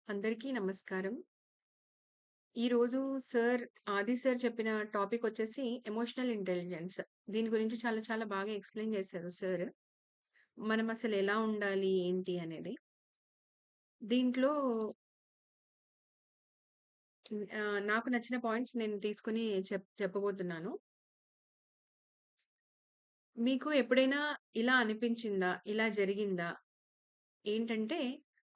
అందరికీ నమస్కారం. ఈరోజు ఆది సార్ చెప్పిన టాపిక్ వచ్చేసి ఎమోషనల్ ఇంటెలిజెన్స్. దీని గురించి చాలా చాలా బాగా ఎక్స్‌ప్లెయిన్ చేశారు సార్. మనం అసలు ఎలా ఉండాలి? ఏంటి? అనేది. దీంట్లో నాకు నచ్చిన పాయింట్స్ నేను తీసుకొని చెప్పబోతున్నాను. మీకు ఎప్పుడైనా ఇలా అనిపించిందా? ఇలా జరిగిందా? ఏంటంటే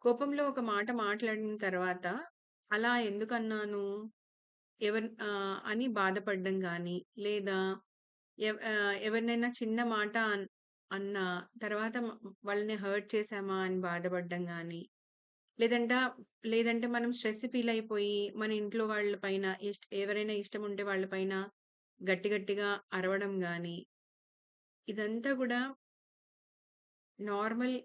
కోపంలో ఒక మాట మాట్లాడిన తర్వాత అలా ఎందుకన్నాను? అని బాధపడడం గాని, లేదా ఎవరినైనా చిన్న మాట అన్నా తర్వాత వాళ్ళని హర్ట్ చేశామా అని బాధపడడం గాని, లేదంట లేదంటే మనం స్ట్రెస్ ఫీల్ అయిపోయి మన ఇంట్లో వాళ్ళ పైన ఎవరైనా ఇష్టముంటే వాళ్ళ పైన గట్టి గట్టిగా అరవడం గాని, ఇదంతా గూడా నార్మల్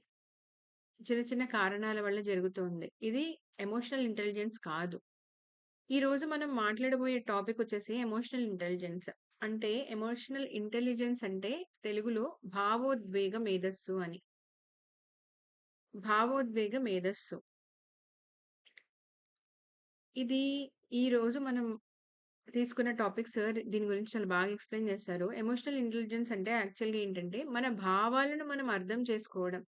చిన్న చిన్న కారణాల వల్ల జరుగుతుంది. ఇది ఎమోషనల్ ఇంటెలిజెన్స్ కాదు. ఈరోజు మనం మాట్లాడబోయే టాపిక్ వచ్చేసి ఎమోషనల్ ఇంటెలిజెన్స్. అంటే ఎమోషనల్ ఇంటెలిజెన్స్ అంటే తెలుగులో భావోద్వేగ మేధస్సు అని. భావోద్వేగ మేధస్సు. ఇది ఈరోజు మనం తీసుకున్న టాపిక్ సార్ దీని గురించి చాలా బాగా ఎక్స్‌ప్లెయిన్ చేశారు. ఎమోషనల్ ఇంటెలిజెన్స్ అంటే యాక్చువల్‌గా ఏంటంటే మన భావాలను మనం అర్థం చేసుకోవడం.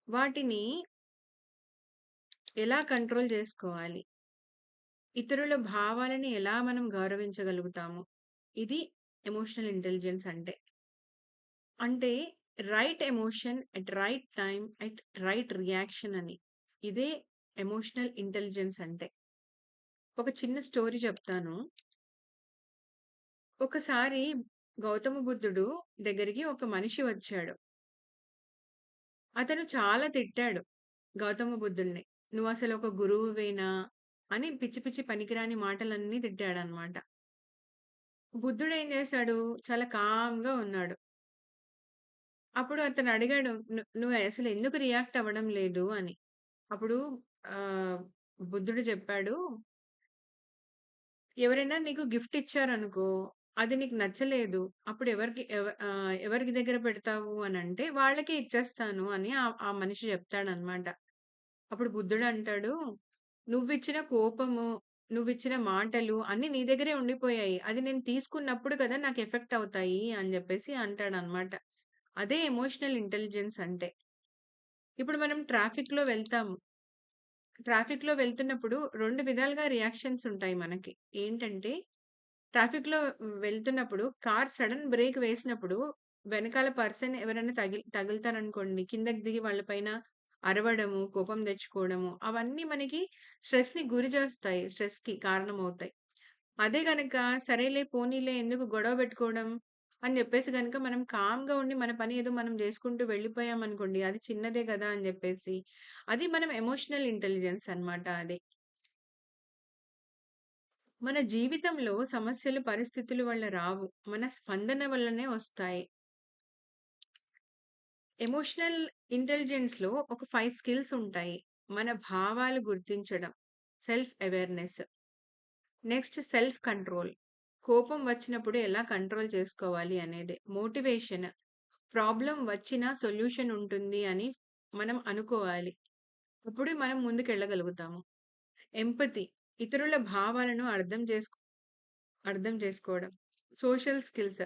వాటిని ఎలా కంట్రోల్ చేసుకోవాలి? ఇతరుల భావాలని ఎలా మనం గౌరవించగలుగుతాము? ఇది ఎమోషనల్ ఇంటెలిజెన్స్ అంటే. అంటే right emotion at right time at right reaction అని. ఇదే ఎమోషనల్ ఇంటెలిజెన్స్ అంటే. ఒక చిన్న స్టోరీ చెప్తాను. ఒకసారి గౌతమ బుద్ధుడు దగ్గరికి ఒక మనిషి వచ్చాడు. అతను చాలా తిట్టాడు గౌతమ బుద్ధుడిని. "నువ్వసలు ఒక గురువువేనా?" అని పిచ్చి పిచ్చి పనికిరాని మాటలన్నీ తిట్టాడన్నమాట. బుద్ధుడేం చేశాడు? చాలా కామ్‌గా ఉన్నాడు. అప్పుడు అతను అడిగాడు, నువ్వు అసలు ఎందుకు రియాక్ట్ అవ్వడం లేదు" అని. అప్పుడు ఆహ్, బుద్ధుడు చెప్పాడు, "ఎవరైనా నీకు గిఫ్ట్ ఇచ్చారనుకో, అది నీకు నచ్చలేదు. అప్పుడు ఎవరికి దగ్గర పెడతావు అనంటే, వాళ్ళకే ఇచ్చేస్తాను" అని ఆ మనిషి చెప్తాడనమాట. అప్పుడు బుద్ధుడు అంటాడు, "నువ్విచ్చిన కోపము, నువ్విచ్చిన మాటలు అన్నీ నీ దగ్గరే ఉండిపోయాయి. అది నేను తీసుకున్నప్పుడు కదా నాకు ఎఫెక్ట్ అవుతాయి" అని చెప్పేసి అంటాడనమాట. అదే ఎమోషనల్ ఇంటెలిజెన్స్ అంటే. ఇప్పుడు మనం ట్రాఫిక్‌లో వెళ్తున్నప్పుడు 2 విధాలుగా రియాక్షన్స్ ఉంటాయి మనకి. ఏంటంటే, ట్రాఫిక్‌లో వెళ్తున్నప్పుడు కార్ సడెన్ బ్రేక్ వేసినప్పుడు వెనకాల పర్సన్ ఎవరైనా తగులుతారనుకోండి, కిందకి దిగి వాళ్ళ పైన అరవడము, కోపం తెచ్చుకోవడము, అవన్నీ మనకి స్ట్రెస్‌కి కారణమవుతాయి. అదే గనక సరేలే, పోనీలే ఎందుకు గొడవ పెట్టుకోవడం అని జెప్పేసి గనక మనం కామ్‌గా ఉండి మన పని ఏదో మనం జేసుకుంటూ వెళ్ళిపోయామనుకోండి, అది చిన్నదే గదా అని జెప్పేసి, అది మనం ఎమోషనల్ ఇంటెలిజెన్స్ అన్నమాట అది. మన జీవితంలో సమస్యలు పరిస్థితుల వల్ల రావు. మన స్పందన వల్లనే వస్తాయి. ఎమోషనల్ ఇంటెలిజెన్స్‌లో ఒక 5 స్కిల్స్ ఉంటాయి. మన భావాలు గుర్తించడం, self awareness. Next self control. కోపం వచ్చినప్పుడు ఎలా కంట్రోల్ చేసుకోవాలి అనేది. మోటివేషన్. ప్రాబ్లమ్ వచ్చినా సొల్యూషన్ ఉంటుంది అని మనం అనుకోవాలి. అప్పుడే మనం ముందుకెళ్ళగలుగుతాము. ఎంపతి. ఇతరుల భావాలను అర్థం చేసుకోవడం. Social skills.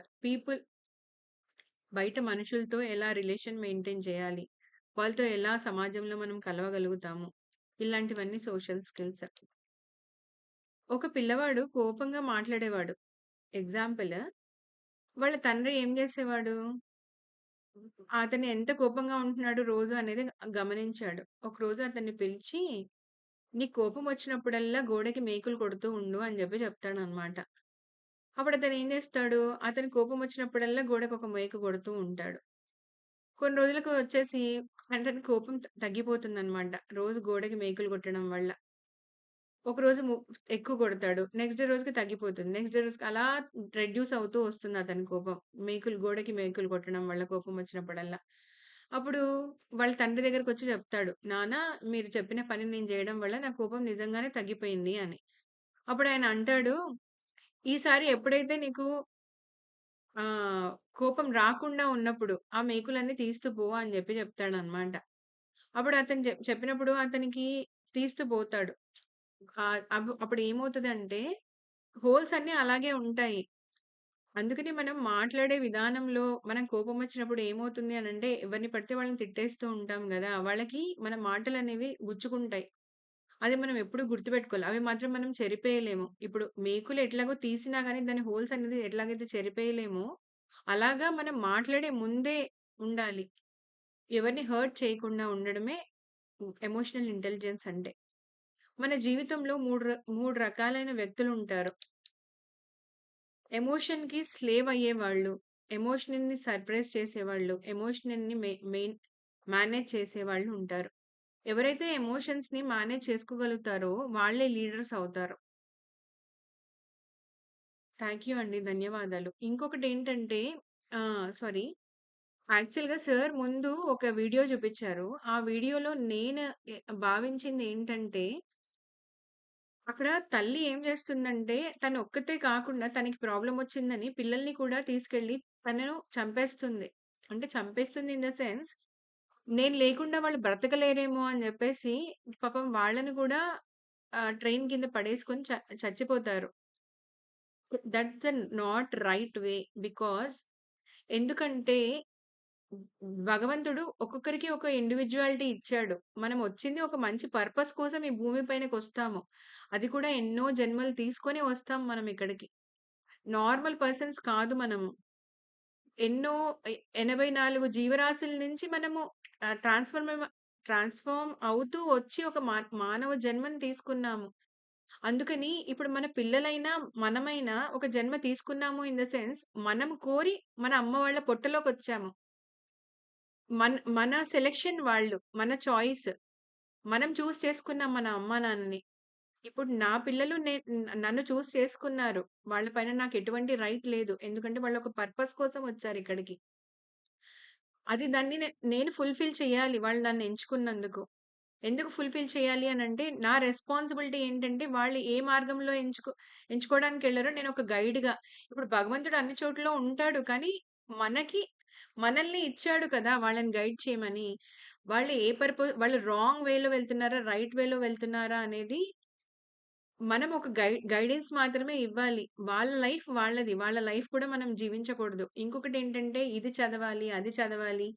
బయట మనుషులతో ఎలా రిలేషన్ మెయింటైన్ చేయాలి? వాళ్ళతో ఎలా సమాజంలో మనం కలవగలుగుతాము? ఇలాంటివన్నీ సోషల్ స్కిల్స్. ఒక పిల్లవాడు కోపంగా మాట్లాడేవాడు. ఎగ్జాంపుల్, వాళ్ళ తండ్రి ఏం జేసేవాడు? అతను ఎంత కోపంగా ఉంటున్నాడు రోజు అనేది గమనించాడు. ఒకరోజు అతన్ని పిలిచి, "నీకు కోపం వచ్చినప్పుడల్లా గోడకి మేకులు కొడుతూ ఉండు" అని చెప్తాడనమాట. అప్పుడు అతను ఏం జేస్తాడు? అతనికి కోపం వచ్చినప్పుడల్లా గోడకొక మేకు కొడుతూ ఉంటాడు. కొన్ని రోజులకు వచ్చేసి అతని కోపం తగ్గిపోతుందనమాట. రోజు గోడకి మేకులు కొట్టడం వల్ల. ఒకరోజు ఎక్కువ కొడతాడు. నెక్స్ట్ డే రోజుకి తగ్గిపోతుంది. నెక్స్ట్ డే రోజుకి అలా రెడ్యూస్ అవుతూ వస్తుంది అతని కోపం. గోడకి మేకులు కొట్టడం వల్ల కోపం వచ్చినప్పుడల్లా. అప్పుడు వాళ్ళ తండ్రి దగ్గరకొచ్చి చెప్తాడు, "నాన్న, మీరు చెప్పిన పని నేను జేయడం వల్ల నా కోపం నిజంగానే తగ్గిపోయింది" అని. అప్పుడాయన అంటాడు, "ఈసారి ఎప్పుడైతే నీకు ఆహ్, కోపం రాకుండా ఉన్నప్పుడు ఆ మేకులన్నీ తీస్తూ పో" అని చెప్తాడనమాట. అప్పుడు అతను చెప్పినప్పుడు అతనికి తీస్తూ పోతాడు. అప్పుడు ఏమవుతదంటే హోల్స్ అన్నీ అలాగే ఉంటాయి. అందుకని మనం మాట్లాడే విధానంలో మనం కోపమొచ్చినప్పుడు ఏమవుతుంది అనంటే, ఎవరిని పడితే వాళ్ళని తిట్టేస్తూ ఉంటాం గదా! వాళ్ళకి మన మాటలనేవి గుచ్చుకుంటాయి. అది మనం ఎప్పుడు గుర్తుపెట్టుకోవాలి. అవి మాత్రం మనం చెరిపేయలేము. ఇప్పుడు మేకులు ఎట్లాగో తీసినా గానీ దాని హోల్స్ అనేది ఎట్లాగైతే చెరిపేయలేమో, అలాగా మనం మాట్లాడే ముందే ఉండాలి. ఎవరిని హర్ట్ చేయకుండా ఉండడమే ఎమోషనల్ ఇంటెలిజెన్స్ అంటే. మన జీవితంలో 3 రకాలైన వ్యక్తులుంటారు. ఎమోషన్‌కి స్లేవ్ అయ్యేవాళ్ళు, ఎమోషన్‌ని సర్ప్రైజ్ చేసేవాళ్ళు, ఎమోషనల్‌ని మేనేజ్ చేసేవాళ్ళు ఉంటారు. ఎవరైతే ఎమోషన్స్‌ని మేనేజ్ చేసుకోగలుగుతారో వాళ్ళే లీడర్స్ అవుతారు. థాంక్ యూ అండి. ధన్యవాదాలు. ఇంకొకటేంటంటే సారీ. యాక్చువల్‌గా సార్ ముందు ఒక వీడియో చూపిచ్చారు. ఆ వీడియోలో నేను భావించిందేంటంటే అక్కడ తల్లి ఏం చేస్తుందంటే, తను ఒక్కతే కాకుండా తనకి ప్రాబ్లమొచ్చిందని పిల్లల్ని కూడా తీసుకెళ్ళి తనను చంపేస్తుంది. అంటే చంపేస్తుంది ఇన్ ద సెన్స్, నేను లేకుండా వాళ్ళు బ్రతకలేరేమో అని జెప్పేసి పాపం వాళ్ళని కూడా ట్రైన్ కింద పడేసుకొని చచ్చిపోతారు. That's not right way. Because ఎందుకంటే భగవంతుడు ఒక్కొక్కరికి ఒక ఇండివిడ్యువాలిటీ ఇచ్చాడు. మనం వచ్చింది ఒక మంచి పర్పస్ కోసం ఈ భూమి పైనకొస్తాము. అది కూడా ఎన్నో జన్మలు తీసుకొని వస్తాం మనం ఇక్కడికి. నార్మల్ పర్సన్స్ కాదు మనము. ఎన్నో 84 జీవరాశుల నుంచి మనము ట్రాన్స్‌ఫార్మ్ అవుతూ వచ్చి ఒక మానవ జన్మని తీసుకున్నాము. అందుకని ఇప్పుడు మన పిల్లలైనా, మనమైనా ఒక జన్మ తీసుకున్నాము ఇన్ ద సెన్స్ మనం కోరి మన అమ్మ వాళ్ళ పొట్టలోకొచ్చాము. మన సెలక్షన్ వాళ్ళు. మన చాయిస్. మనం చేసుకున్నాం మన అమ్మానాన్నని. ఇప్పుడు నా పిల్లలు నన్ను చేసుకున్నారు. వాళ్ళ పైన నాకు ఎటువంటి రైట్ లేదు. ఎందుకంటే వాళ్ళు ఒక పర్పస్ కోసం వచ్చారిక్కడికి. అది దాన్ని నేను ఫుల్‌ఫిల్ చేయాలి వాళ్ళు నన్ను ఎంచుకున్నందుకు. ఎందుకు ఫుల్‌ఫిల్ చేయాలి అనంటే, నా రెస్పాన్సిబిలిటీ ఏంటంటే, వాళ్ళు ఏ మార్గంలో ఎంచుకోవడానికెళ్లారో నేనొక గైడ్‌గా ఇప్పుడు భగవంతుడు అన్ని చోట్ల ఉంటాడు. కానీ, మనకి మనల్ని ఇచ్చాడు కదా! వాళ్ళని గైడ్ చేయమని. వాళ్ళు రాంగ్ వేలో వెళ్తున్నారా? రైట్ వేలో వెళ్తున్నారా? అనేది మనం ఒక గైడెన్స్ మాత్రమే ఇవ్వాలి. వాళ్ళ లైఫ్ వాళ్ళది. వాళ్ళ లైఫ్ కూడా మనం జీవించకూడదు. ఇంకొకటేంటంటే, ఇది చదవాలి, అది చదవాలి.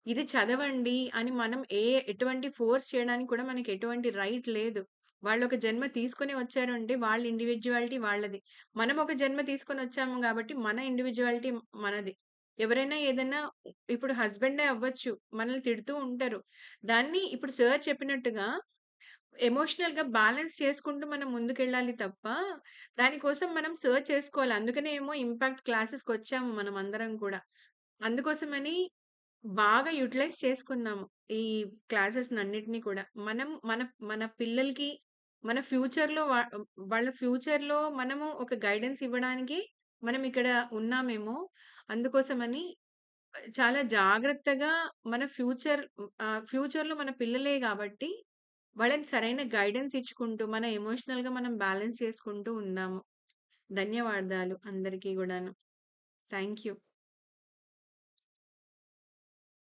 ఇది చదవండి అని మనం ఎటువంటి ఫోర్స్ చేయడానికి కూడా మనకి ఎటువంటి రైట్ లేదు. వాళ్ళొక జన్మ తీసుకొని వచ్చారు అంటే వాళ్ళ ఇండివిడ్యువాలిటీ వాళ్ళది. మనం ఒక జన్మ తీసుకొనొచ్చాము గాబట్టి మన ఇండివిడ్యువాలిటీ మనది. ఎవరైనా ఏదన్నా ఇప్పుడు హస్బెండే అవ్వచ్చు. మనల్ని తిడుతూ ఉంటారు. దాన్ని ఇప్పుడు సార్ చెప్పినట్టుగా ఎమోషనల్‌గా బ్యాలెన్స్ చేసుకుంటూ మనం ముందుకెళ్ళాలి తప్ప, దానికోసం మనం సెర్చ్ చేసుకోవాలి. అందుకనే ఏమో ఇంపాక్ట్ క్లాసెస్‌కొచ్చాము మనమందరం కూడా. అందుకోసమని బాగా యుటిలైజ్ చేసుకుందాము. ఈ క్లాసెస్‌నన్నిటిని కూడా. మనం మన మన పిల్లలకి మన ఫ్యూచర్‌లో వాళ్ళ ఫ్యూచర్‌లో మనము ఒక గైడెన్స్ ఇవ్వడానికి మనం ఇక్కడ ఉన్నామేమో. అందుకోసమని చాలా జాగ్రత్తగా మన ఫ్యూచర్‌లో మన పిల్లలే గాబట్టి, వాళ్ళని సరైన గైడెన్స్ ఇచ్చుకుంటూ, మన ఎమోషనల్‌గా మనం బ్యాలెన్స్ చేసుకుంటూ ఉందాము. ధన్యవాదాలు అందరికీ గూడాను. Thank you.